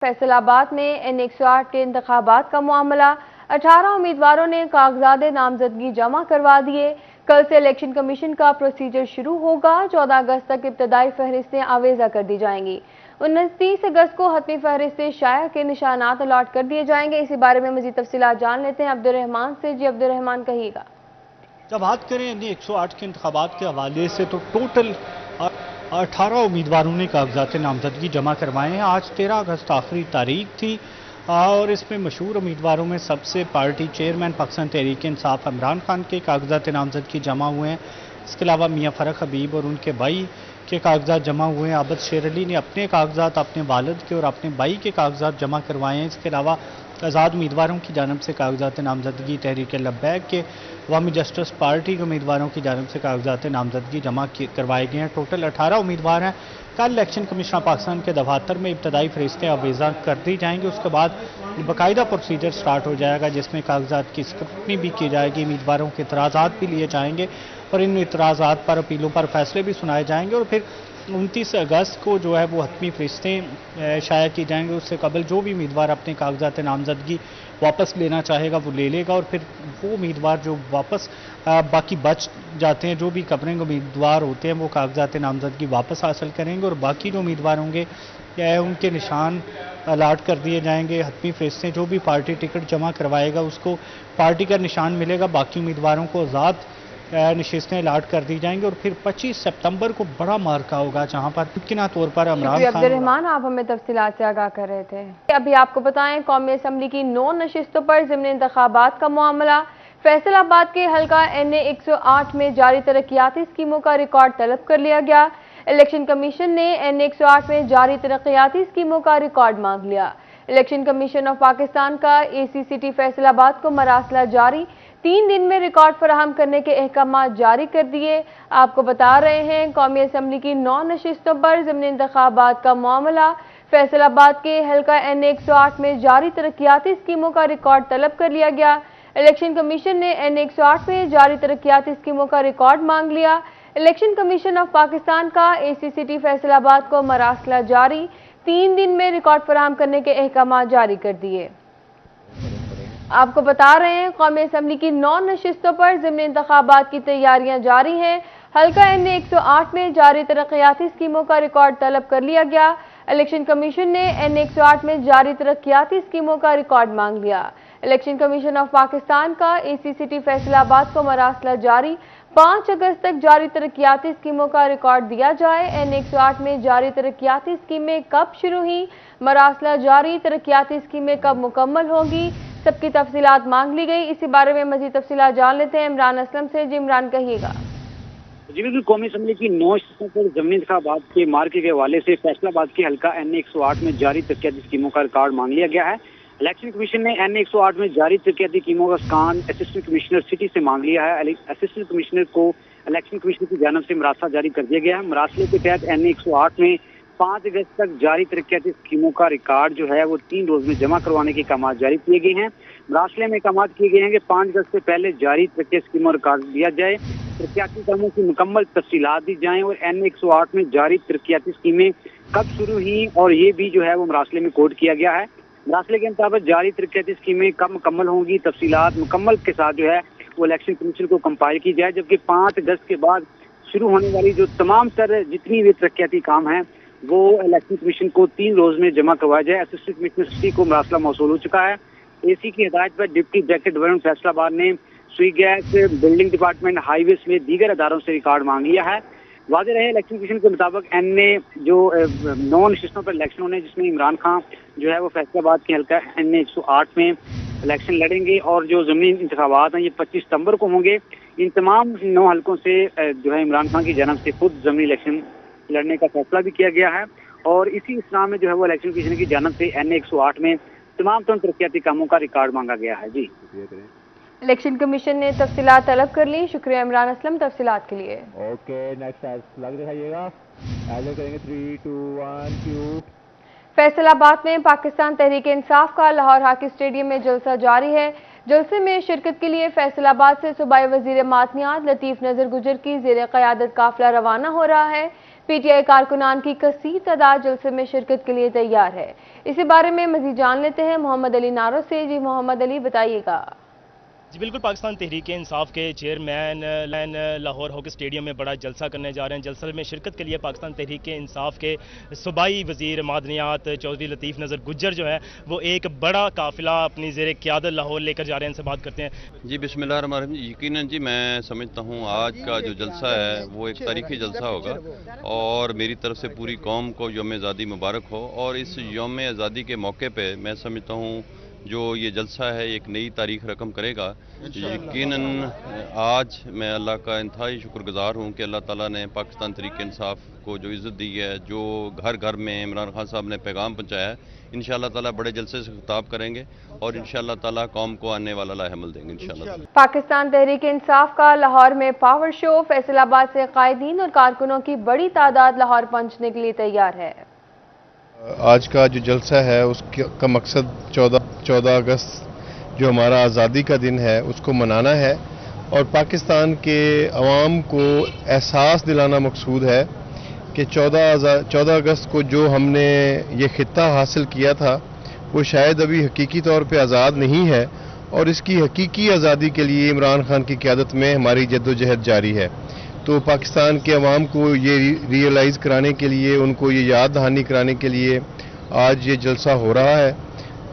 फैसलाबाद में N108 के इंतखाबात का मामला 18 उम्मीदवारों ने कागजात नामजदगी जमा करवा दिए। कल से इलेक्शन कमीशन का प्रोसीजर शुरू होगा। 14 अगस्त तक इब्तदाई फहरिस्तें आवेजा कर दी जाएंगी। 29 अगस्त को हतमी फहरिस्तें शाया के निशानात अलॉट कर दिए जाएंगे। इसी बारे में मजीद तफसीलात जान लेते हैं अब्दुर्रहमान से। जी अब्दुर्रहमान, कहिएगा। जब बात करें N108 के इंतखाबात के हवाले से तो टोटल 18 उम्मीदवारों ने कागजात नामजदगी जमा करवाए हैं। आज 13 अगस्त आखिरी तारीख थी और इसमें मशहूर उम्मीदवारों में सबसे पार्टी चेयरमैन पाकिस्तान तहरीक इंसाफ इमरान खान के कागजात नामजदगी जमा हुए हैं। इसके अलावा मियां फ़रख हबीब और उनके भाई के कागजात जमा हुए हैं। आबद शेर अली ने अपने कागजात, अपने वालिद के और अपने भाई के कागजात जमा करवाए हैं। इसके अलावा आज़ाद उम्मीदवारों की जानब से कागजात नामजदगी तहरीक लब्बैक के अवामी जस्टिस पार्टी के उम्मीदवारों की जानब से कागजात नामजदगी जमा करवाए गए हैं। टोटल 18 उम्मीदवार हैं। कल इलेक्शन कमीशन पाकिस्तान के दफातर में इब्तदाई फरिश्तें आवेजा कर दी जाएंगी। उसके बाद बाकायदा प्रोसीजर स्टार्ट हो जाएगा जिसमें कागजात की स्क्रूटनी भी की जाएगी, उम्मीदवारों के इतराज़ात भी लिए जाएंगे और इन इतराज़ात पर, अपीलों पर फैसले भी सुनाए जाएंगे और फिर 29 अगस्त को जो है वो हतमी फरिश्तें शाया की जाएंगे। उससे कबल जो भी उम्मीदवार अपने कागजात नामजदगी वापस लेना चाहेगा वो ले लेगा और फिर वो उम्मीदवार जो वापस बाकी बच जाते हैं, जो भी कवरिंग उम्मीदवार होते हैं, वो कागजात नामजदगी वापस हासिल करेंगे और बाकी जो उम्मीदवार होंगे उनके निशान अलाट कर दिए जाएंगे। हतमी फरिश्तें जो भी पार्टी टिकट जमा करवाएगा उसको पार्टी का निशान मिलेगा। बाकी उम्मीदवारों को आज़ाद नशिस्तें अलाट कर दी जाएंगी और फिर 25 सितंबर को बड़ा मार्का होगा जहां पर मुमकिन तौर पर इमरान खान। अब्दुर्रहमान, आप हमें तफसीलात से आगाह कर रहे थे। अभी आपको बताएं, कौमी असम्बली की 9 नशिस्तों पर ज़िमनी इंतखाबात का मामला। फैसलाबाद के हल्का N108 में जारी तरक्याती स्कीमों का रिकॉर्ड तलब कर लिया गया। इलेक्शन कमीशन ने N108 में जारी तरक्याती स्कीमों का रिकॉर्ड मांग लिया। इलेक्शन कमीशन ऑफ पाकिस्तान का ACCT फैसलाबाद को मरासला जारी 3 दिन में रिकॉर्ड फराहम करने के अहकाम जारी कर दिए। आपको बता रहे हैं, कौमी असम्बली की 9 नशिस्तों पर ज़िमनी इंतखाबात का मामला। फैसलाबाद के हल्का N108 में जारी तरक्याती स्कीमों का रिकॉर्ड तलब कर लिया गया। इलेक्शन कमीशन ने N108 में जारी तरक्याती स्कीमों का रिकॉर्ड मांग लिया। इलेक्शन कमीशन ऑफ पाकिस्तान का ACCT फैसलाबाद को मरासला जारी 3 दिन में रिकॉर्ड फराहम करने के अहकाम जारी कर दिए। आपको बता रहे हैं, कौमी असम्बली की 9 नशिस्तों पर ज़िमनी इंतखाबात की तैयारियां जारी हैं। हल्का N108 में जारी तरक्याती स्कीमों का रिकॉर्ड तलब कर लिया गया। इलेक्शन कमीशन ने N108 में जारी तरक्याती स्कीमों का रिकॉर्ड मांग लिया। इलेक्शन कमीशन ऑफ पाकिस्तान का ACCT फैसलाबाद को मरासला जारी 5 अगस्त तक जारी तरक्याती स्कीमों का रिकॉर्ड दिया जाए। N108 में जारी तरक्याती स्कीमें कब शुरू हुई, मरासला जारी तरक्याती स्कीमें कब मुकम्मल होंगी, सबकी तफसीलात मांग ली गई। इसी बारे में मजीद तफसीलात जान लेते हैं इमरान असलम से। जी इमरान, कहिएगा। जी बिल्कुल, कौमी असम्बली की 9 सीटों पर ज़मीनी इंतखाबात के मार्के के हवाले से फैसलाबाद के हल्का N108 में जारी तरक्याती स्कीमों का रिकॉर्ड मांग लिया गया है। इलेक्शन कमीशन ने N108 में जारी तरक्याती स्कीमों का स्कान असिस्टेंट कमिश्नर सिटी से मांग लिया है। असिस्टेंट कमिश्नर को इलेक्शन कमीशन की जानब से मरासला जारी कर दिया गया है। मरासले के तहत N108 में 5 अगस्त तक जारी तरक्याती स्कीमों का रिकॉर्ड जो है वो 3 रोज में जमा करवाने के अहकाम जारी किए गए हैं। मरासले में अहकाम किए गए हैं कि 5 अगस्त से पहले जारी तरक्याती स्कीमों का रिकॉर्ड दिया जाए, तरक्याती कामों की मुकम्मल तफसीलात दी जाएं और N108 में जारी तरक्याती स्कीमें कब शुरू हुई और ये भी जो है वो मरासले में कोड किया गया है। मरासले के मुताबिक जारी तरक्याती स्कीमें कब मुकम्मल होंगी, तफसीलात मुकम्मल के साथ जो है वो इलेक्शन कमीशन को कंपाइल की जाए, जबकि 5 अगस्त के बाद शुरू होने वाली जो तमाम तर जितनी भी तरक्याती काम हैं वो इलेक्शन कमीशन को 3 रोज में जमा करवाया जाए। असिस्टेंट कमिश्नर सिटी को मरासला मौसूल हो चुका है। AC की हिदायत पर डिप्टी डायरेक्टर डेवलपमेंट फैसलाबाद ने सुई गैस, बिल्डिंग डिपार्टमेंट, हाईवे समेत दीगर अदारों से रिकॉर्ड मांग लिया है। वाज़ेह रहे, इलेक्शन कमीशन के मुताबिक जो 9 नशिस्तों पर इलेक्शन होने जिसमें इमरान खान जो है वो फैसलाबाद के हल्का N108 में इलेक्शन लड़ेंगे और जो ज़मीनी इंतखाबात हैं ये 25 सितंबर को होंगे। इन तमाम 9 हल्कों से जो है इमरान खान की जानब से खुद ज़मीनी इलेक्शन लड़ने का फैसला भी किया गया है और इसी इस्लाम में जो है वो इलेक्शन कमीशन की जानब से N108 में तमाम तरक्याती कामों का रिकॉर्ड मांगा गया है। जी, इलेक्शन कमीशन ने तफसीलात तलब कर ली। शुक्रिया इमरान असलम तफसीलात के लिए। ओके, नेक्स्ट लग दिखाइएगा। करेंगे 3, 2, 1 शूट। फैसलाबाद में पाकिस्तान तहरीक इंसाफ का लाहौर हॉकी स्टेडियम में जलसा जारी है। जलसे में शिरकत के लिए फैसलाबाद से सूबाई वजीर मादनियात लतीफ नजर गुजर की ज़ेर क़यादत काफिला रवाना हो रहा है। पीटीआई कारकुनान की कसीर तादाद जलसे में शिरकत के लिए तैयार है। इसी बारे में मजीद जान लेते हैं मोहम्मद अली नारो से। जी मोहम्मद अली, बताइएगा। जी बिल्कुल, पाकिस्तान तहरीक इंसाफ के चेयरमैन लाहौर हॉकी स्टेडियम में बड़ा जलसा करने जा रहे हैं। जलसे में शिरकत के लिए पाकिस्तान तहरीक इंसाफ के सूबाई वजीर मादनियात चौधरी लतीफ़ नज़र गुज्जर जो है वो एक बड़ा काफिला अपनी ज़ेर क़यादत लाहौर लेकर जा रहे हैं। इनसे बात करते हैं। जी बिस्मिल्लाहिर्रहमानिर्रहीम। यकीनन जी मैं समझता हूँ आज का जो जलसा है वो एक तारीखी जलसा होगा और मेरी तरफ से पूरी कौम को यौम आज़ादी मुबारक हो। और इस यौम आज़ादी के मौके पे मैं समझता हूँ जो ये जलसा है एक नई तारीख रकम करेगा। यकीनन आज मैं अल्लाह का इंतहाई शुक्रगुजार हूँ कि अल्लाह ताला ने पाकिस्तान तहरीक इंसाफ को जो इज़्ज़त दी है, जो घर घर में इमरान खान साहब ने पैगाम पहुँचाया है, इंशाअल्लाह ताला बड़े जलसे से खिताब करेंगे और इंशाअल्लाह ताला कौम को आने वाला लाहेमल देंगे इंशाअल्लाह। पाकिस्तान तहरीक इंसाफ का लाहौर में पावर शो। फैसलाबाद से कायदीन और कारकुनों की बड़ी तादाद लाहौर पहुँचने के लिए तैयार है। आज का जो जलसा है उसका मकसद 14 अगस्त जो हमारा आज़ादी का दिन है उसको मनाना है और पाकिस्तान के अवाम को एहसास दिलाना मकसूद है कि 14 अगस्त को जो हमने ये खित्ता हासिल किया था वो शायद अभी हकीकी तौर पे आज़ाद नहीं है और इसकी हकीकी आज़ादी के लिए इमरान खान की क़यादत में हमारी जद्दोजहद जारी है। तो पाकिस्तान के अवाम को ये रियलाइज़ कराने के लिए, उनको ये याद दहानी कराने के लिए आज ये जलसा हो रहा है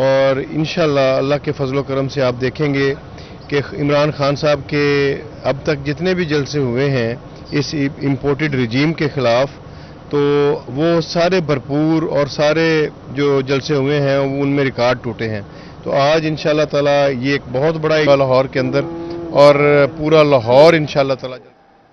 और इंशाअल्लाह अल्लाह के फजल करम से आप देखेंगे कि इमरान खान साहब के अब तक जितने भी जलसे हुए हैं इस इम्पोर्टेड रिजीम के ख़िलाफ़, तो वो सारे भरपूर और सारे जो जलसे हुए हैं उनमें रिकॉर्ड टूटे हैं। तो आज इंशाअल्लाह ताला ये एक बहुत बड़ा लाहौर के अंदर और पूरा लाहौर इंशाअल्लाह ताला।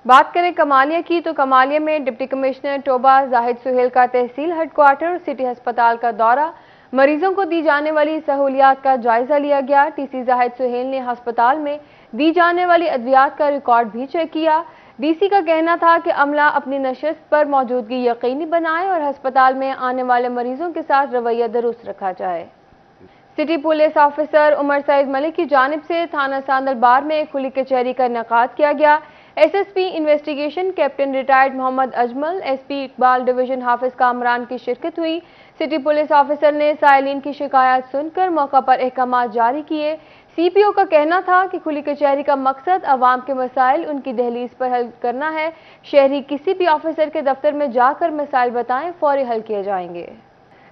बात करें कमालिया की, तो कमालिया में डिप्टी कमिश्नर टोबा जाहिद सुहेल का तहसील हेडक्वार्टर और सिटी अस्पताल का दौरा, मरीजों को दी जाने वाली सहूलियात का जायजा लिया गया। टीसी जाहिद सुहेल ने अस्पताल में दी जाने वाली अद्वियात का रिकॉर्ड भी चेक किया। डीसी का कहना था कि अमला अपनी नशिस्त पर मौजूदगी यकीनी बनाए और अस्पताल में आने वाले मरीजों के साथ रवैया दुरुस्त रखा जाए। City police officer Umar Saeed Malik की जानिब से थाना सांदलबार में खुली कचहरी का इनेकाद किया गया। SSP investigation captain retired Mohammad Ajmal, SP Iqbal division Hafiz Kamran की शिरकत हुई। सिटी पुलिस ऑफिसर ने साइलिन की शिकायत सुनकर मौका पर अहकामात जारी किए। सीपीओ का कहना था कि खुली कचहरी का मकसद अवाम के मसाइल उनकी दहलीज पर हल करना है। शहरी किसी भी ऑफिसर के दफ्तर में जाकर मसाइल बताएं, फौरी हल किए जाएंगे।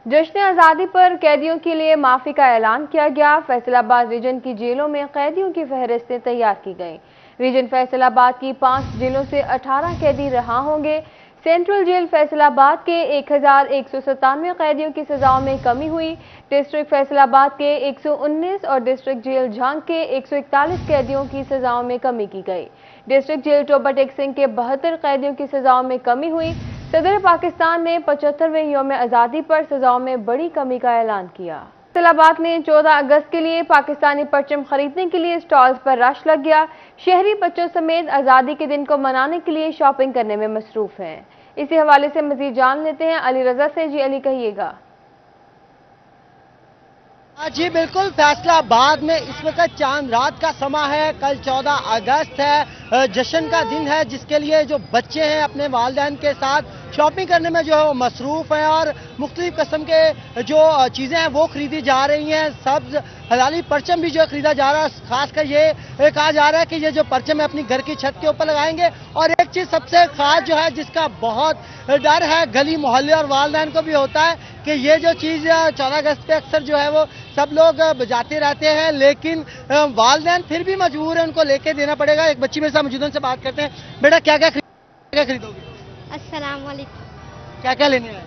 जश्न आज़ादी पर कैदियों के लिए माफ़ी का ऐलान किया गया। फैसलाबाद रीजन की जेलों में कैदियों की फहरिस्तें तैयार की गईं। रीजन फैसलाबाद की 5 जेलों से 18 कैदी रहा होंगे। सेंट्रल जेल फैसलाबाद के 1197 कैदियों की सजाओं में कमी हुई। डिस्ट्रिक्ट फैसलाबाद के 119 और डिस्ट्रिक्ट जेल झांग के 141 कैदियों की सजाओं में कमी की गई। डिस्ट्रिक्ट जेल टोबा टेक सिंह के 72 कैदियों की सजाओं में कमी हुई। सदर पाकिस्तान ने 75वें यौम आज़ादी पर सजाओं में बड़ी कमी का ऐलान किया। फैसलाबाद में 14 अगस्त के लिए पाकिस्तानी परचम खरीदने के लिए स्टॉल्स पर रश लग गया। शहरी बच्चों समेत आज़ादी के दिन को मनाने के लिए शॉपिंग करने में मसरूफ हैं। इसी हवाले से मजीद जान लेते हैं अली रजा से। जी अली, कहिएगा। जी बिल्कुल, फैसलाबाद में इस वक्त चांद रात का समा है। कल 14 अगस्त है, जश्न का दिन है जिसके लिए जो बच्चे हैं अपने वालिदैन के साथ शॉपिंग करने में जो है वो मसरूफ़ हैं और मुख्तलिफ किस्म के जो चीज़ें हैं वो खरीदी जा रही हैं। सब्ज हलाली परचम भी जो है खरीदा जा रहा है। खासकर ये कहा जा रहा है कि ये जो परचम है अपनी घर की छत के ऊपर लगाएंगे। और एक चीज़ सबसे खास जो है जिसका बहुत डर है गली मोहल्ले और वालिदैन को भी होता है कि ये जो चीज़ 14 अगस्त पे अक्सर जो है वो सब लोग बजाते रहते हैं, लेकिन वालिदैन फिर भी मजबूर है, उनको लेके देना पड़ेगा। एक बच्ची मेरे साथ मौजूद है, उनसे बात करते हैं। बेटा क्या क्या खरीदोगे? अस्सलाम वालेकुम। क्या क्या लेने आए?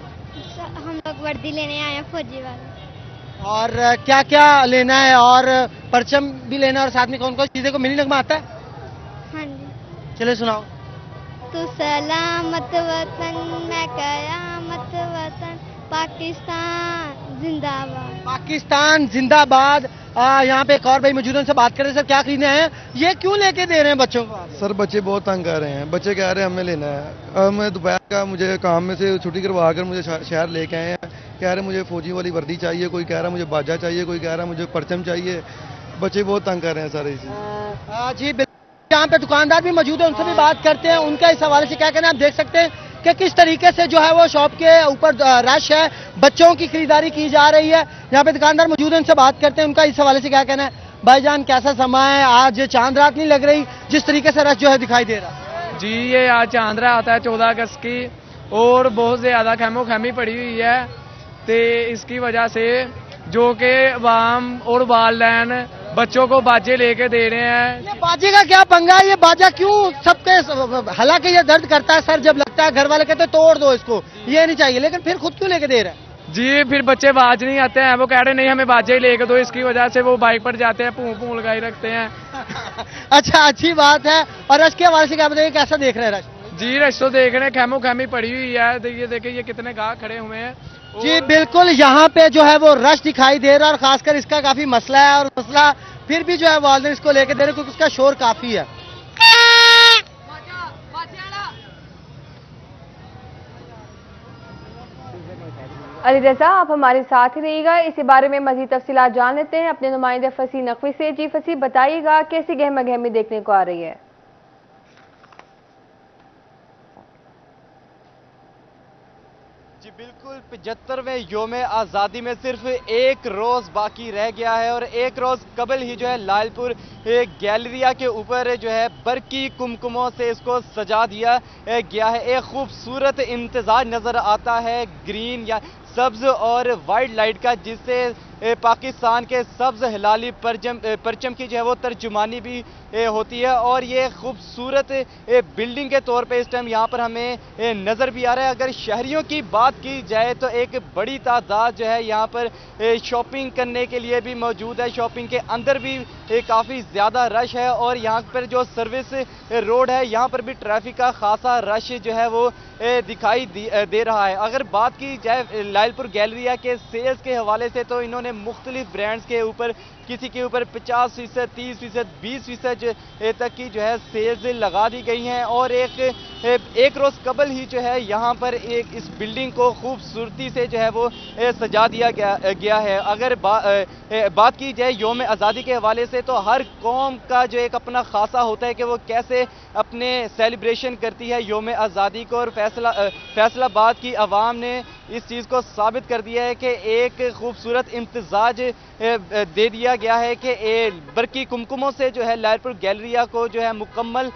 हम लोग वर्दी लेने आए हैं फौजी वाले। और क्या क्या लेना है और परचम भी लेना है और साथ में कौन कौन चीजें को मिली नगमा आता है? हाँ जी। चले सुनाओ। तू सलामत वतन मैं कयामत वतन, पाकिस्तान जिंदाबाद। पाकिस्तान जिंदाबाद। यहाँ पे एक और भाई मौजूद है, उनसे बात करें। सर क्या खरीदने हैं? ये क्यों लेके दे रहे हैं बच्चों को? सर बच्चे बहुत तंग कर रहे हैं। बच्चे कह रहे हैं हमें लेना है। मैं दोपहर का मुझे काम में से छुट्टी करवा कर मुझे शहर लेके आए हैं। कह रहे मुझे फौजी वाली वर्दी चाहिए, कोई कह रहा मुझे बाजा चाहिए, कोई कह रहा मुझे परचम चाहिए। बच्चे बहुत तंग कर रहे हैं सर इसी। जी यहाँ पे दुकानदार भी मौजूद है, उनसे भी बात करते हैं। उनका इस हवाले से क्या कहना है? आप देख सकते हैं कि किस तरीके से जो है वो शॉप के ऊपर रश है, बच्चों की खरीदारी की जा रही है। यहाँ पे दुकानदार मौजूद है, उनसे बात करते हैं, उनका इस हवाले से क्या कहना है। भाईजान, कैसा समय है आज? चांद रात नहीं लग रही जिस तरीके से रश जो है दिखाई दे रहा है? जी, ये आज चांद रात आता है 14 अगस्त की, और बहुत ज़्यादा खैमो खैमी पड़ी हुई है। तो इसकी वजह से जो कि अवाम और वालिदैन बच्चों को बाजे लेके दे रहे हैं। ये बाजे का क्या पंगा है? ये बाजा क्यों सबके, हालांकि ये दर्द करता है सर जब लगता है, घर वाले कहते हैं तोड़ दो इसको, ये नहीं चाहिए, लेकिन फिर खुद क्यों लेके दे रहे हैं? जी, फिर बच्चे बाज नहीं आते हैं, वो कह रहे नहीं हमें बाजे ही लेके दो, इसकी वजह से वो बाइक पर जाते हैं, पूं पूं लगाई रखते हैं। अच्छा, अच्छी बात है। और रश के हवाले से क्या बताइए, कैसा देख रहे हैं रश? जी, रश तो देख रहे हैं, खैमो खैमी पड़ी हुई है। देखिए ये कितने गाहक खड़े हुए हैं। जी बिल्कुल, यहाँ पे जो है वो रश दिखाई दे रहा है, और खासकर इसका काफी मसला है, और मसला फिर भी जो है वालिदैन इसको लेके दे रहे हैं क्योंकि उसका शोर काफी है। अली रजा, आप हमारे साथ ही रहिएगा, इसी बारे में मजीद तफसीलात जान लेते हैं अपने नुमाइंदे फसी नकवी से। जी फसी, बताइएगा कैसी गहमा गहमी देखने को आ रही है? जी बिल्कुल, 75वें योम आज़ादी में सिर्फ एक रोज़ बाकी रह गया है, और एक रोज़ कबल ही जो है लालपुर गैलरिया के ऊपर जो है बरकी कुमकुमों से इसको सजा दिया गया है। एक खूबसूरत इम्तिजाज नज़र आता है ग्रीन या सब्ज़ और वाइट लाइट का, जिससे पाकिस्तान के सब्ज़ हिलाली परचम की जो है वो तर्जुमानी भी होती है। और ये खूबसूरत बिल्डिंग के तौर पे इस टाइम यहाँ पर हमें नज़र भी आ रहा है। अगर शहरियों की बात की जाए तो एक बड़ी तादाद जो है यहाँ पर शॉपिंग करने के लिए भी मौजूद है। शॉपिंग के अंदर भी काफ़ी ज़्यादा रश है, और यहाँ पर जो सर्विस रोड है यहाँ पर भी ट्रैफिक का खासा रश जो है वो दिखाई दे रहा है। अगर बात की जाए लालपुर गैलरिया के सेल्स के हवाले से, तो इन्होंने मुख्तलिफ ब्रांड्स के ऊपर, किसी के ऊपर 50%, 30%, 20% तक की जो है सेल्स लगा दी गई हैं। और एक रोज़ कबल ही जो है यहाँ पर इस बिल्डिंग को खूबसूरती से जो है वो सजा दिया गया है। अगर बात की जाए योम आज़ादी के हवाले से, तो हर कौम का जो एक अपना खासा होता है कि वो कैसे अपने सेलिब्रेशन करती है योम आज़ादी को, और फैसलाबाद की आवाम ने इस चीज़ को साबित कर दिया है कि एक खूबसूरत इम्तिजाज दे दिया गया है कि बरकी कुमकुमों से जो है लालपुर गैलरिया को जो है मुकम्मल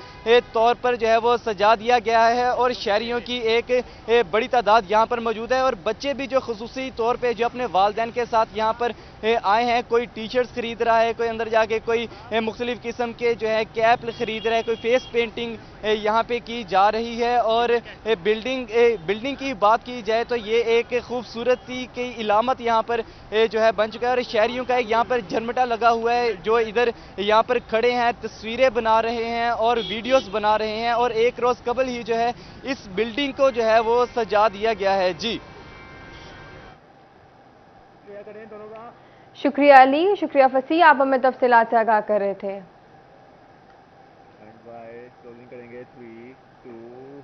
तौर पर जो है वो सजा दिया गया है। और शहरियों की एक बड़ी तादाद यहाँ पर मौजूद है, और बच्चे भी जो खुसूसी तौर पे जो अपने वालिदैन के साथ यहाँ पर आए हैं, कोई टी शर्ट्स खरीद रहा है, कोई अंदर जाके कोई मुख्तलिफ किस्म के जो है कैप खरीद रहा है, कोई फेस पेंटिंग यहाँ पे की जा रही है। और बिल्डिंग की बात की जाए तो ये एक खूबसूरती की इलामत यहाँ पर जो है बन चुका है। और शहरियों का यहाँ पर झरमटा लगा हुआ है, जो इधर यहाँ पर खड़े हैं, तस्वीरें बना रहे हैं और वीडियोस बना रहे हैं। और एक रोज़ कबल ही जो है इस बिल्डिंग को जो है वो सजा दिया गया है। जी शुक्रिया अली, शुक्रिया फसी, आप हमें तफसीलात से आगाह कर रहे थे। करेंगे 3, 2